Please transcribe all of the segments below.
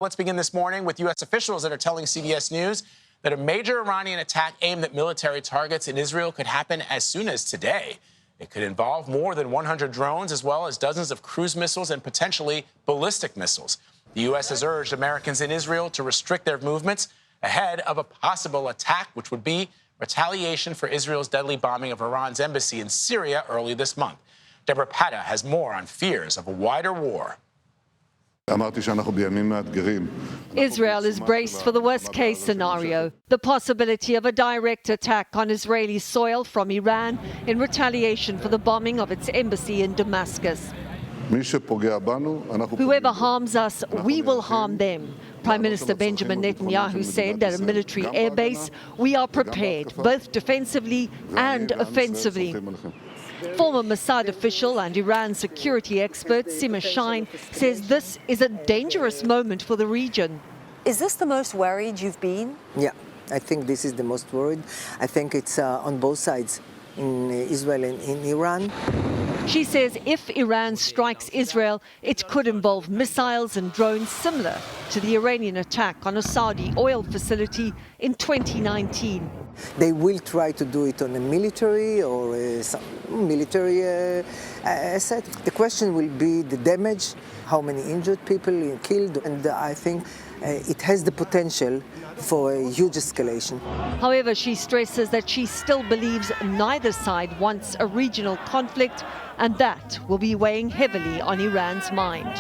Let's begin this morning with U.S. officials that are telling CBS News that a major Iranian attack aimed at military targets in Israel could happen as soon as today. It could involve more than 100 drones, as well as dozens of cruise missiles and potentially ballistic missiles. The U.S. has urged Americans in Israel to restrict their movements ahead of a possible attack, which would be retaliation for Israel's deadly bombing of Iran's embassy in Syria early this month. Debora Patta has more on fears of a wider war. Israel is braced for the worst-case scenario, the possibility of a direct attack on Israeli soil from Iran in retaliation for the bombing of its embassy in Damascus. Whoever harms us, we will harm them. Prime Minister Benjamin Netanyahu said at a military airbase, we are prepared, both defensively and offensively. Former Mossad official and Iran security expert Sima Shine says this is a dangerous moment for the region. Is this the most worried you've been? Yeah, I think this is the most worried. I think it's on both sides, in Israel and in Iran. She says if Iran strikes Israel, it could involve missiles and drones similar to the Iranian attack on a Saudi oil facility in 2019. They will try to do it on a military or some military asset. The question will be the damage, how many injured people killed, and I think it has the potential for a huge escalation. However, she stresses that she still believes neither side wants a regional conflict, and that will be weighing heavily on Iran's mind.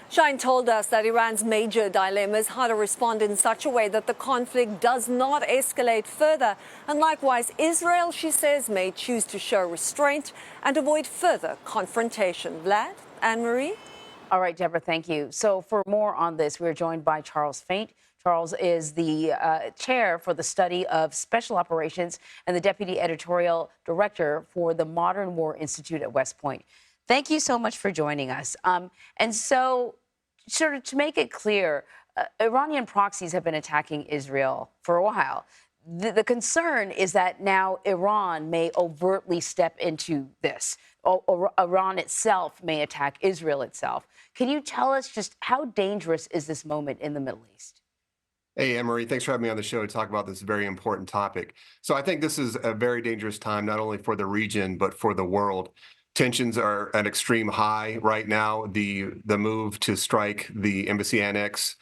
Shine told us that Iran's major dilemma is how to respond in such a way that the conflict does not escalate further. And likewise, Israel, she says, may choose to show restraint and avoid further confrontation. Vlad, Anne-Marie? All right, Deborah, thank you. So for more on this, we're joined by Charles Faint. Charles is the chair for the study of special operations and the deputy editorial director for the Modern War Institute at West Point. Thank you so much for joining us. And so, sort of to make it clear, Iranian proxies have been attacking Israel for a while. The concern is that now Iran may overtly step into this. Or Iran itself may attack Israel itself. Can you tell us just how dangerous is this moment in the Middle East? Hey, Anne-Marie, thanks for having me on the show to talk about this very important topic. So I think this is a very dangerous time, not only for the region, but for the world. Tensions are at extreme high right now. The move to strike the embassy annex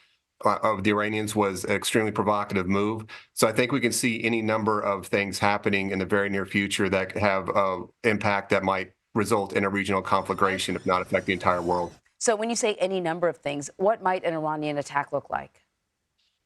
of the Iranians was an extremely provocative move. So I think we can see any number of things happening in the very near future that have impact that might result in a regional conflagration, if not affect the entire world. So when you say any number of things, what might an Iranian attack look like?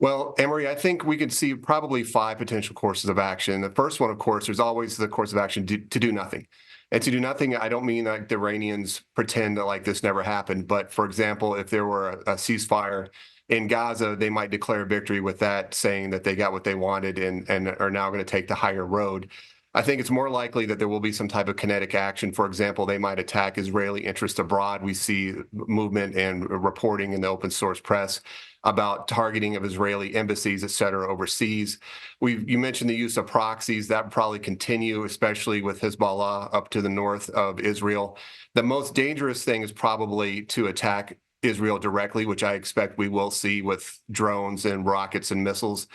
Well, Anne-Marie, I think we could see probably 5 potential courses of action. The first one, of course, there's always the course of action to do nothing. And to do nothing, I don't mean like the Iranians pretend that like this never happened. But for example, if there were a ceasefire in Gaza, they might declare victory with that, saying that they got what they wanted and are now going to take the higher road. I think it's more likely that there will be some type of kinetic action. For example, they might attack Israeli interests abroad. We see movement and reporting in the open source press about targeting of Israeli embassies, et cetera, overseas. You mentioned the use of proxies. That would probably continue, especially with Hezbollah up to the north of Israel. The most dangerous thing is probably to attack Israel directly, which I expect we will see with drones and rockets and missiles.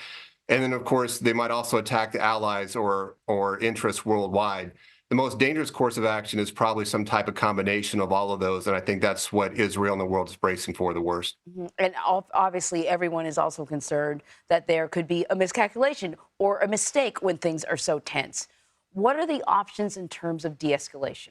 And then, of course, they might also attack the allies or interests worldwide. The most dangerous course of action is probably some type of combination of all of those. And I think that's what Israel and the world is bracing for, the worst. And obviously, everyone is also concerned that there could be a miscalculation or a mistake when things are so tense. What are the options in terms of de-escalation?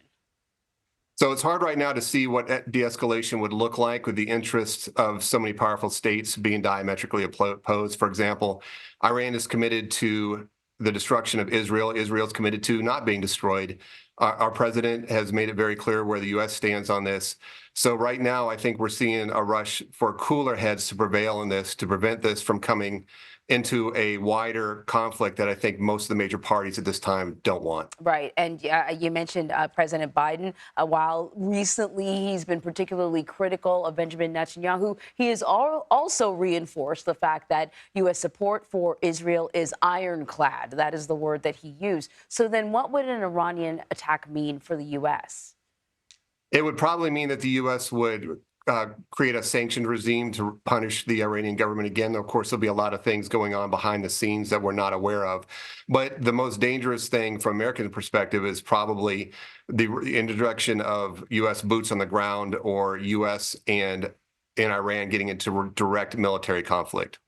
So it's hard right now to see what de-escalation would look like with the interests of so many powerful states being diametrically opposed. For example, Iran is committed to the destruction of Israel. Israel is committed to not being destroyed. Our president has made it very clear where the U.S. stands on this. So right now, I think we're seeing a rush for cooler heads to prevail in this, to prevent this from coming into a wider conflict that I think most of the major parties at this time don't want. Right. And you mentioned President Biden. While recently he's been particularly critical of Benjamin Netanyahu, he has also reinforced the fact that U.S. support for Israel is ironclad. That is the word that he used. So then what would an Iranian attack mean for the U.S.? It would probably mean that the U.S. would create a sanctioned regime to punish the Iranian government again. Of course, there'll be a lot of things going on behind the scenes that we're not aware of. But the most dangerous thing from American perspective is probably the introduction of U.S. boots on the ground or U.S. and Iran getting into direct military conflict.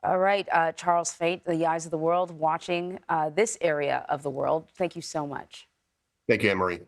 All right, Charles Fate, the eyes of the world watching this area of the world. Thank you so much. Thank you, Anne-Marie.